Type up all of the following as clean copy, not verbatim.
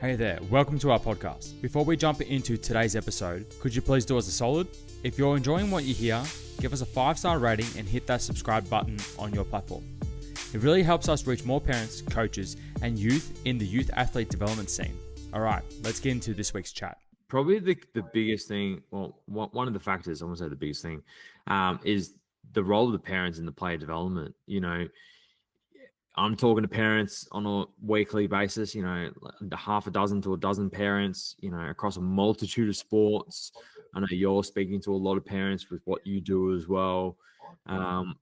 Hey there, welcome to our podcast. Before we jump into today's episode, could you please do us a solid? If you're enjoying what you hear, give us a 5-star rating and hit that subscribe button on your platform. It really helps us reach more parents, coaches, and youth in the youth athlete development scene. All right, let's get into this week's chat. Probably the biggest thing, well, one of the factors, I won't say the biggest thing, is the role of the parents in the player development. You know, I'm talking to parents on a weekly basis, you know, half a dozen to a dozen parents, you know, across a multitude of sports. I know you're speaking to a lot of parents with what you do as well. And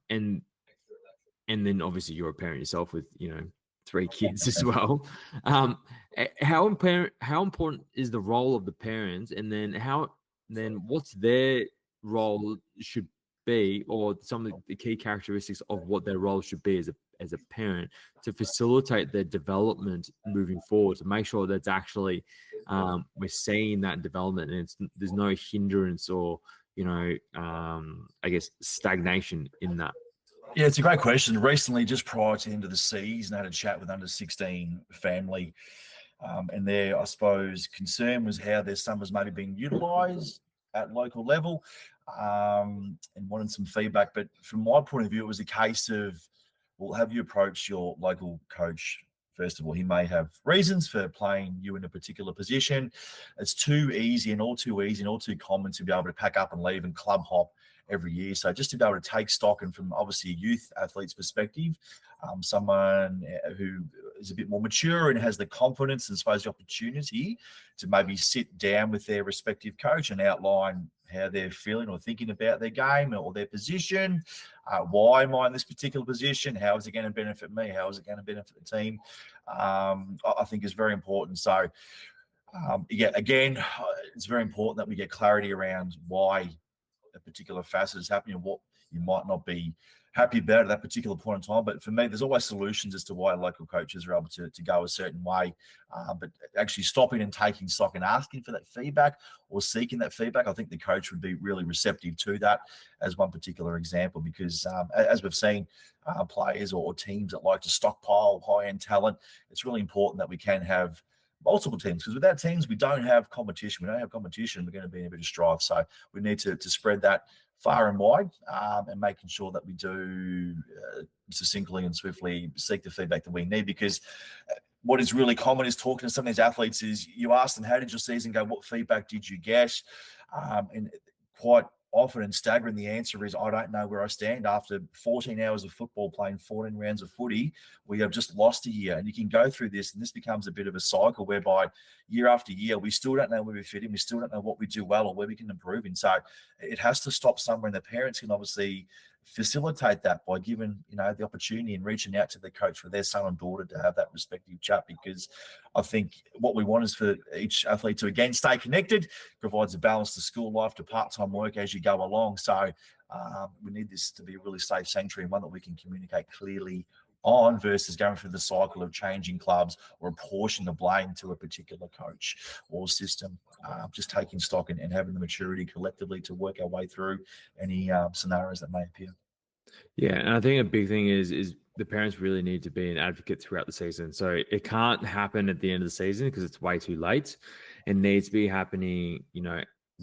then obviously you're a parent yourself with, you know, 3 kids as well. How important is the role of the parents, and then what's their role should be, or some of the key characteristics of what their role should be as a parent to facilitate their development moving forward, to make sure that's actually we're seeing that development and there's no hindrance or, you know, I guess stagnation in that. Yeah, it's a great question. Recently, just prior to the end of the season, I had a chat with under 16 family, and their, I suppose, concern was how their son was maybe being utilised at local level, and wanted some feedback. But from my point of view, it was a case of, well, have you approached your local coach? First of all, he may have reasons for playing you in a particular position. It's too easy and all too common to be able to pack up and leave and club hop every year. So just to be able to take stock, and from obviously a youth athlete's perspective, someone who is a bit more mature and has the confidence and I suppose the opportunity to maybe sit down with their respective coach and outline how they're feeling or thinking about their game or their position. Why am I in this particular position? How is it going to benefit me? How is it going to benefit the team? I think is very important. So, again, it's very important that we get clarity around why a particular facet is happening and what you might not be happy about at that particular point in time. But for me, there's always solutions as to why local coaches are able to go a certain way. But actually stopping and taking stock and asking for that feedback or seeking that feedback, I think the coach would be really receptive to that as one particular example, because as we've seen, players or teams that like to stockpile high-end talent, it's really important that we can have multiple teams, because without teams, we don't have competition. We don't have competition, we're going to be in a bit of strife. So we need to spread that far and wide, and making sure that we do succinctly and swiftly seek the feedback that we need, because what is really common is talking to some of these athletes is you ask them, how did your season go? What feedback did you get? And quite often and staggering, the answer is, I don't know where I stand. After 14 hours of football, playing 14 rounds of footy, we have just lost a year. And you can go through this, and this becomes a bit of a cycle whereby year after year, we still don't know where we fit in. We still don't know what we do well or where we can improve in. So it has to stop somewhere, and the parents can obviously facilitate that by giving, you know, the opportunity and reaching out to the coach for their son and daughter to have that respective chat, because I think what we want is for each athlete to, again, stay connected, provides a balance to school life, to part-time work as you go along. So we need this to be a really safe sanctuary, and one that we can communicate clearly on, versus going through the cycle of changing clubs or apportioning the blame to a particular coach or system. Just taking stock and having the maturity collectively to work our way through any scenarios that may appear. Yeah, and I think a big thing is the parents really need to be an advocate throughout the season. So it can't happen at the end of the season because it's way too late. It needs to be happening, you know,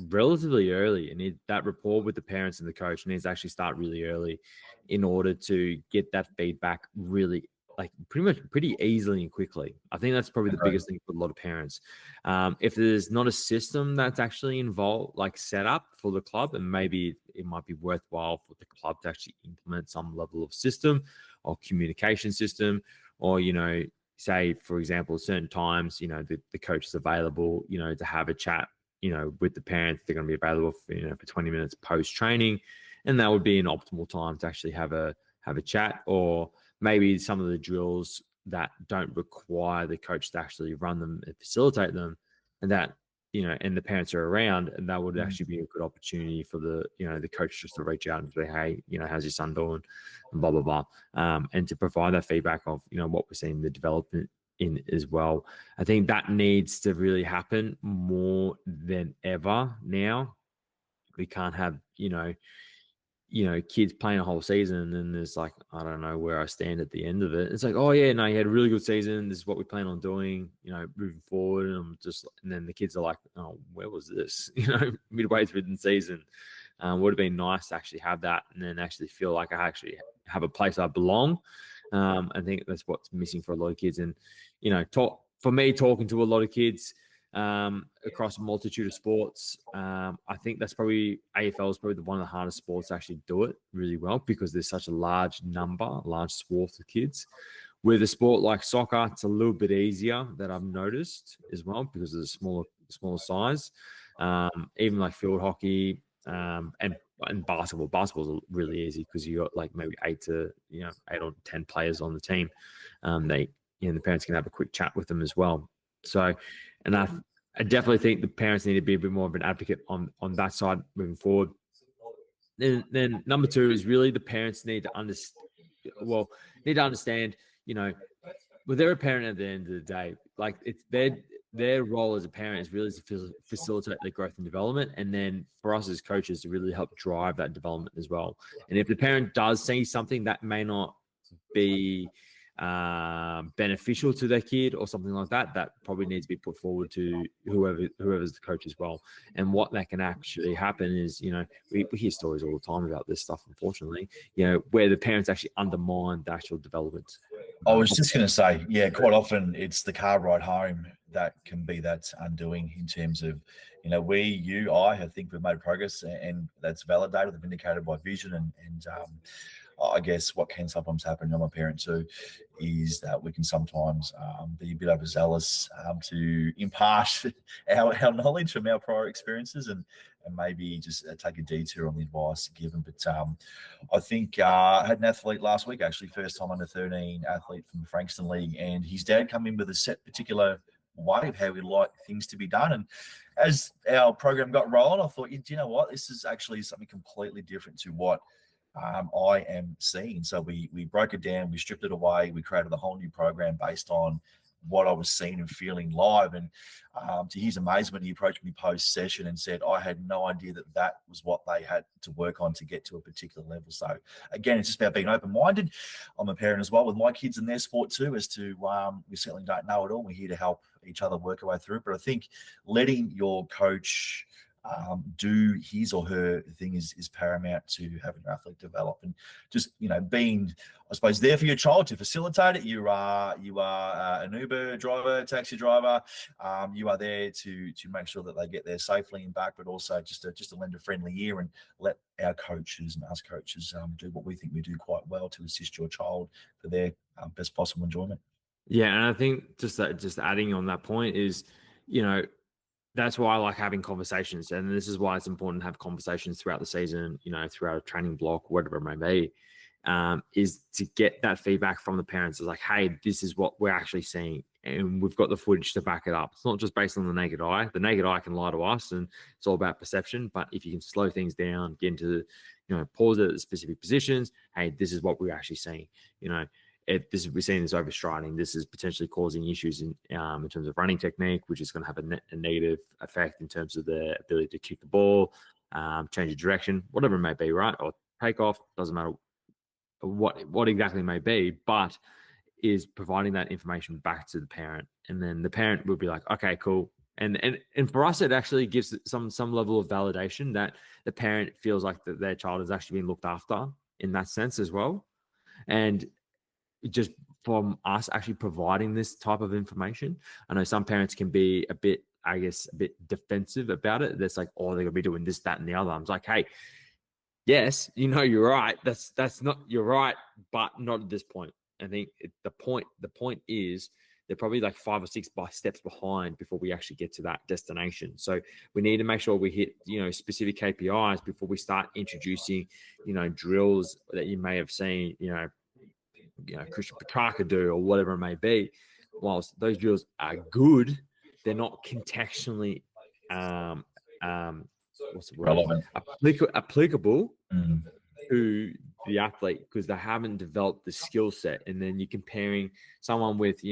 relatively early. And that rapport with the parents and the coach needs to actually start really early in order to get that feedback really, like, pretty easily and quickly. I think that's probably the biggest thing for a lot of parents. If there's not a system that's actually involved, like set up for the club, and maybe it might be worthwhile for the club to actually implement some level of system or communication system, or, you know, say, for example, certain times, you know, the coach is available, you know, to have a chat, you know, with the parents. They're going to be available for, you know, for 20 minutes post training, and that would be an optimal time to actually have a chat. Or maybe some of the drills that don't require the coach to actually run them and facilitate them, and that, you know, and the parents are around, and that would actually be a good opportunity for the, you know, the coach just to reach out and say, hey, you know, how's your son doing, and blah, blah, blah. And to provide that feedback of, you know, what we're seeing the development in as well. I think that needs to really happen more than ever now. We can't have, you know, kids playing a whole season, and then there's like, I don't know where I stand at the end of it. It's like, oh yeah, no, you had a really good season. This is what we plan on doing, moving forward. And then the kids are like, oh, where was this? Midway through the season, would have been nice to actually have that, and then actually feel like I actually have a place I belong. I think that's what's missing for a lot of kids. And talking to a lot of kids across a multitude of sports, I think that's probably AFL is probably one of the hardest sports to actually do it really well, because there's such a large swath of kids. With a sport like soccer, it's a little bit easier, that I've noticed as well, because of the smaller size. Even like field hockey, and basketball. Basketball's really easy because you got like maybe 8 or 10 players on the team. The parents can have a quick chat with them as well. So, and I definitely think the parents need to be a bit more of an advocate on that side moving forward. Then number 2 is really the parents need to understand, well, they're a parent at the end of the day. Like, it's their role as a parent is really to facilitate their growth and development, and then for us as coaches to really help drive that development as well. And if the parent does see something that may not be beneficial to their kid or something like that, that probably needs to be put forward to whoever's the coach as well. And what that can actually happen is, we hear stories all the time about this stuff, unfortunately, where the parents actually undermine the actual development. I was just going to say, yeah, quite often it's the car ride home that can be that undoing, in terms of, I think we've made progress, and that's validated, vindicated by vision, and I guess what can sometimes happen, I'm a parent too, is that we can sometimes be a bit overzealous to impart our knowledge from our prior experiences, and maybe just take a detour on the advice given. But I think I had an athlete last week, actually, first time under 13 athlete from the Frankston League, and his dad come in with a set particular way of how we like things to be done. And as our program got rolling, I thought, you know what, this is actually something completely different to what I am seeing. So we broke it down, we stripped it away, we created a whole new program based on what I was seeing and feeling live. And to his amazement, he approached me post-session and said, I had no idea that was what they had to work on to get to a particular level. So again, it's just about being open-minded. I'm a parent as well with my kids in their sport too, as to we certainly don't know it all. We're here to help each other work our way through it. But I think letting your coach do his or her thing is paramount to having your athlete develop, and just being, I suppose, there for your child to facilitate it. You are an Uber driver, taxi driver. You are there to make sure that they get there safely and back, but also just to lend a friendly ear and let our coaches and us coaches do what we think we do quite well to assist your child for their best possible enjoyment. Yeah, and I think just adding on that point is, that's why I like having conversations. And this is why it's important to have conversations throughout the season, throughout a training block, whatever it may be, is to get that feedback from the parents. It's like, hey, this is what we're actually seeing, and we've got the footage to back it up. It's not just based on the naked eye. The naked eye can lie to us, and it's all about perception. But if you can slow things down, get into, pause it at specific positions, hey, this is what we're actually seeing, we're seeing this overstriding. This is potentially causing issues in terms of running technique, which is going to have a negative effect in terms of the ability to kick the ball, change of direction, whatever it may be, right? Or take off, doesn't matter what exactly it may be, but is providing that information back to the parent. And then the parent will be like, okay, cool. And for us, it actually gives some level of validation that the parent feels like that their child is actually being looked after in that sense as well. And just from us actually providing this type of information, I know some parents can be a bit defensive about it. That's like, oh, they're gonna be doing this, that, and the other. I'm like, hey, yes, you're right. That's not, you're right, but not at this point. I think the point is they're probably like 5 or 6 steps behind before we actually get to that destination. So we need to make sure we hit, specific KPIs before we start introducing, drills that you may have seen, Christian Petrarca do, or whatever it may be. Whilst those drills are good, they're not contextually what's the word? Relevant. Applicable to the athlete, because they haven't developed the skill set. And then you're comparing someone with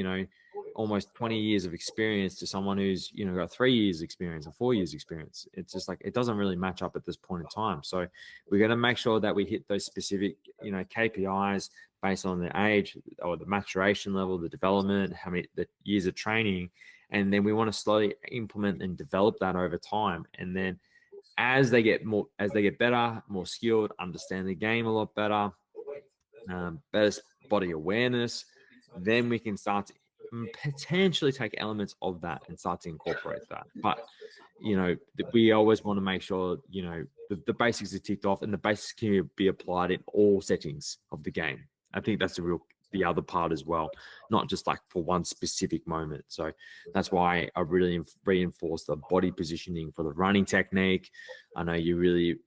almost 20 years of experience to someone who's, got 3 years experience or 4 years experience. It's just like, it doesn't really match up at this point in time. So we're going to make sure that we hit those specific, KPIs based on the age or the maturation level, the development, how many the years of training. And then we want to slowly implement and develop that over time. And then as they get better, more skilled, understand the game a lot better, better body awareness, then we can start to potentially take elements of that and start to incorporate that. But, we always want to make sure, the basics are ticked off and the basics can be applied in all settings of the game. I think that's the other part as well, not just like for one specific moment. So that's why I really reinforce the body positioning for the running technique. I know you really,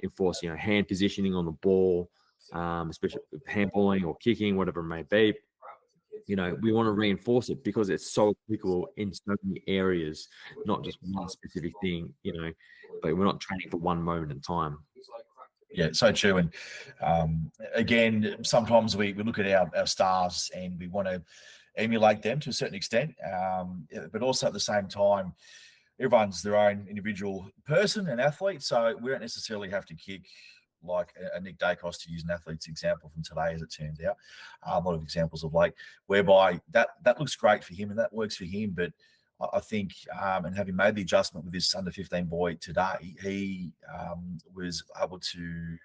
enforce, hand positioning on the ball, especially handballing or kicking, whatever it may be. We want to reinforce it because it's so applicable in so many areas, not just one specific thing, but we're not training for one moment in time. Yeah, so true. And again, sometimes we look at our stars and we want to emulate them to a certain extent, but also at the same time, everyone's their own individual person and athlete, so we don't necessarily have to kick like a Nick Dacos, to use an athlete's example from today, as it turns out. A lot of examples of like whereby that looks great for him and that works for him, but I think, and having made the adjustment with this under 15 boy today, he was able to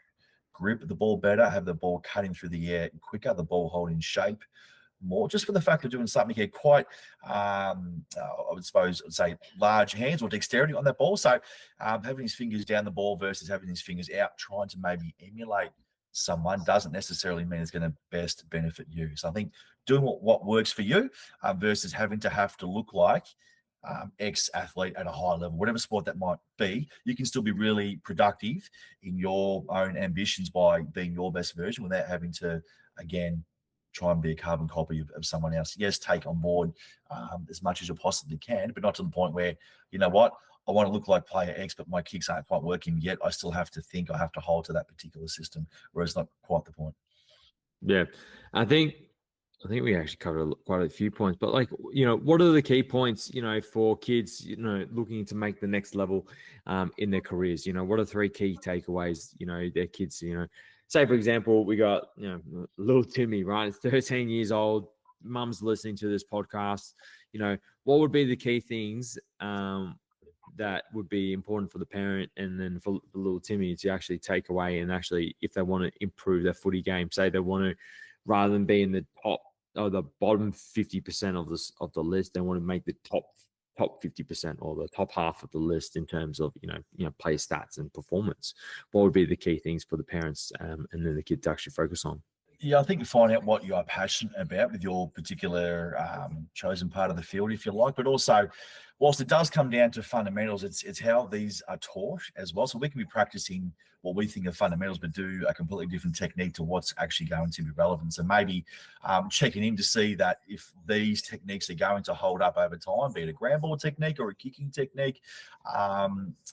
grip the ball better, have the ball cutting through the air quicker, the ball holding shape more, just for the fact of doing something here quite, I would say, large hands or dexterity on that ball. So having his fingers down the ball versus having his fingers out, trying to maybe emulate someone doesn't necessarily mean it's going to best benefit you. So I think doing what works for you versus having to look like ex-athlete at a high level, whatever sport that might be, you can still be really productive in your own ambitions by being your best version without having to, again, try and be a carbon copy of someone else. Yes, take on board as much as you possibly can, but not to the point where, you know what, I want to look like player X, but my kicks aren't quite working yet. I still have to think I have to hold to that particular system, whereas not quite the point. Yeah, I think we actually covered quite a few points, but like, what are the key points, for kids, looking to make the next level in their careers? What are 3 key takeaways, their kids, say, for example, we got, little Timmy, right? It's 13 years old. Mum's listening to this podcast. What would be the key things that would be important for the parent and then for little Timmy to actually take away and actually, if they want to improve their footy game, say they want to, rather than be in the top or the bottom 50% of the list, they want to make the top 50% or the top half of the list in terms of, play stats and performance. What would be the key things for the parents and then the kids to actually focus on? Yeah, I think you find out what you are passionate about with your particular chosen part of the field, if you like, but also, whilst it does come down to fundamentals, it's how these are taught as well. So we can be practicing what we think are fundamentals, but do a completely different technique to what's actually going to be relevant. So maybe checking in to see that if these techniques are going to hold up over time, be it a ground ball technique or a kicking technique,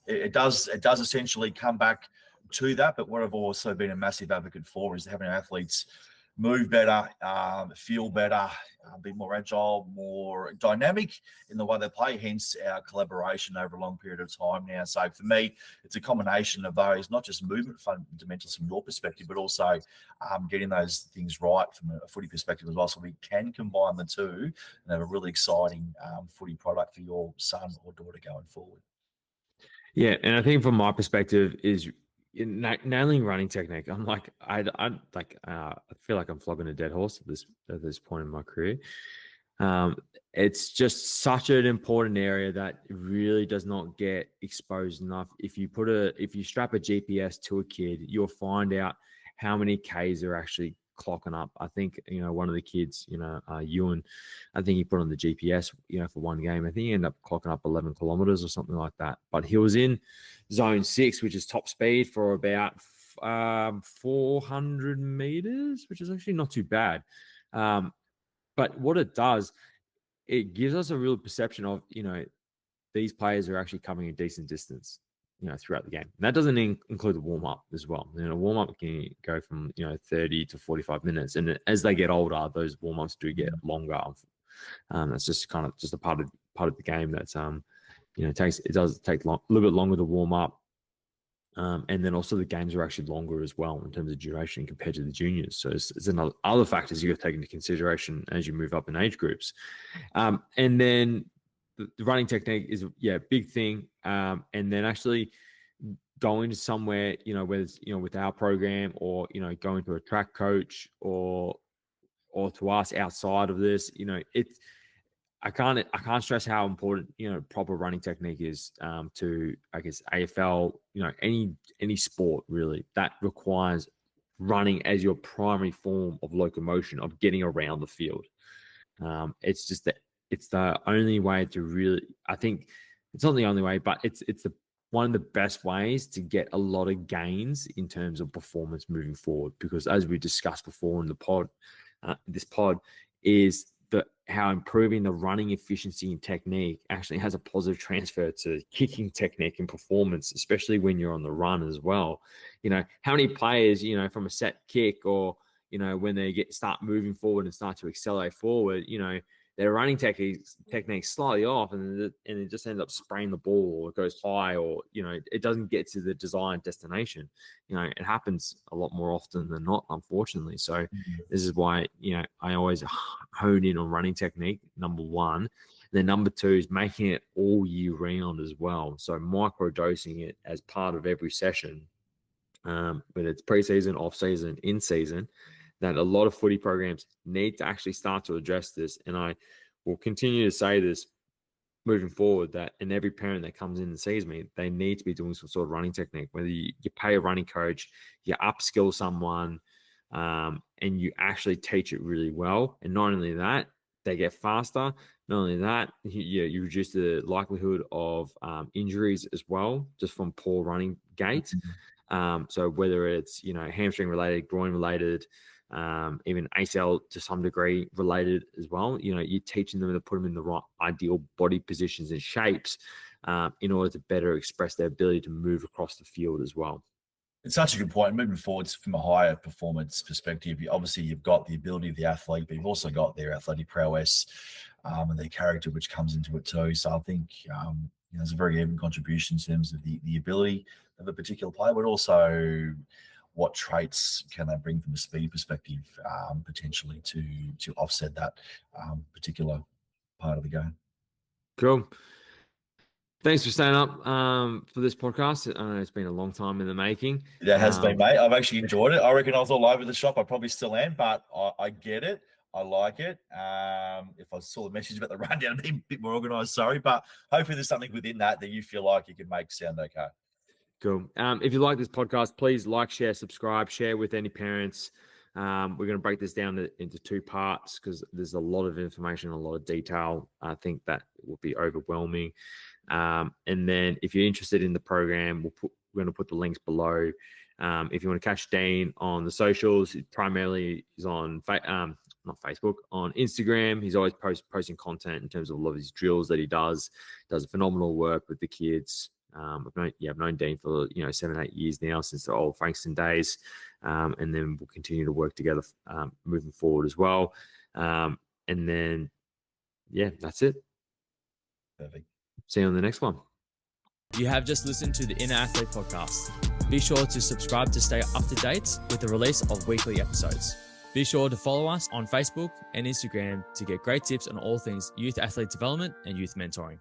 it does essentially come back to that. But what I've also been a massive advocate for is having athletes move better, feel better, be more agile, more dynamic in the way they play, hence our collaboration over a long period of time now. So for me, it's a combination of those, not just movement fundamentals from your perspective, but also getting those things right from a footy perspective as well, so we can combine the two and have a really exciting footy product for your son or daughter going forward. Yeah, and I think from my perspective is nailing running technique. I'm like, I feel like I'm flogging a dead horse at this point in my career. It's just such an important area that really does not get exposed enough. If you strap a GPS to a kid, you'll find out how many Ks are actually clocking up. I think, one of the kids, Ewan, I think he put on the GPS, for one game. I think he ended up clocking up 11 kilometers or something like that. But he was in zone 6, which is top speed, for about 400 meters, which is actually not too bad. But what it does, it gives us a real perception of, these players are actually covering a decent distance, throughout the game. And that doesn't include the warm-up as well. Warm-up can go from, 30 to 45 minutes. And as they get older, those warm-ups do get longer, That's just kind of just a part of the game that's it does take a little bit longer to warm up. And then also the games are actually longer as well in terms of duration compared to the juniors. So it's another other factors you got to take into consideration as you move up in age groups. And then the running technique is a big thing. And then actually going to somewhere, whether it's, with our program or, going to a track coach or to us outside of this, I can't stress how important proper running technique is to, I guess, AFL, any sport really that requires running as your primary form of locomotion, of getting around the field. It's just that it's the only way to really, I think it's not the only way, but it's the one of the best ways to get a lot of gains in terms of performance moving forward. Because as we discussed before in the pod, this pod is how improving the running efficiency and technique actually has a positive transfer to kicking technique and performance, especially when you're on the run as well. How many players, from a set kick or, when they start moving forward and start to accelerate forward, their running technique slightly off and it just ends up spraying the ball, or it goes high, or, it doesn't get to the desired destination. It happens a lot more often than not, unfortunately. So this is why, I always hone in on running technique, number one. And then number two is making it all year round as well. So micro dosing it as part of every session, whether it's preseason, off season, in season, that a lot of footy programs need to actually start to address this. And I will continue to say this moving forward, that in every parent that comes in and sees me, they need to be doing some sort of running technique, whether you pay a running coach, you upskill someone, and you actually teach it really well. And not only that, they get faster. Not only that, you reduce the likelihood of injuries as well, just from poor running gait. So whether it's, hamstring related, groin related, even ACL to some degree related as well, you're teaching them to put them in the right ideal body positions and shapes in order to better express their ability to move across the field as well. It's such a good point. Moving forward from a higher performance perspective, obviously you've got the ability of the athlete, but you've also got their athletic prowess and their character, which comes into it too. So I think there's a very even contribution in terms of the ability of a particular player, but also what traits can they bring from a speed perspective, potentially to offset that particular part of the game. Cool. Thanks for staying up for this podcast. I know it's been a long time in the making. It has been, mate. I've actually enjoyed it. I reckon I was all over the shop. I probably still am, but I get it. I like it. If I saw the message about the rundown, I'd be a bit more organised, sorry. But hopefully there's something within that you feel like you can make sound okay. Cool. If you like this podcast, please like, share, subscribe, share with any parents. We're going to break this down into two parts because there's a lot of information, a lot of detail. I think that will be overwhelming. And then if you're interested in the program, we're going to put the links below. If you want to catch Dean on the socials, primarily he's on not Facebook, on Instagram. He's always posting content in terms of a lot of his drills that he does phenomenal work with the kids. I've known Dean for 7-8 years now, since the old Frankston days, and then we'll continue to work together moving forward as well. And then that's it. Perfect. See you on the next one. You have just listened to the Inner Athlete Podcast. Be sure to subscribe to stay up to date with the release of weekly episodes. Be sure to follow us on Facebook and Instagram to get great tips on all things youth athlete development and youth mentoring.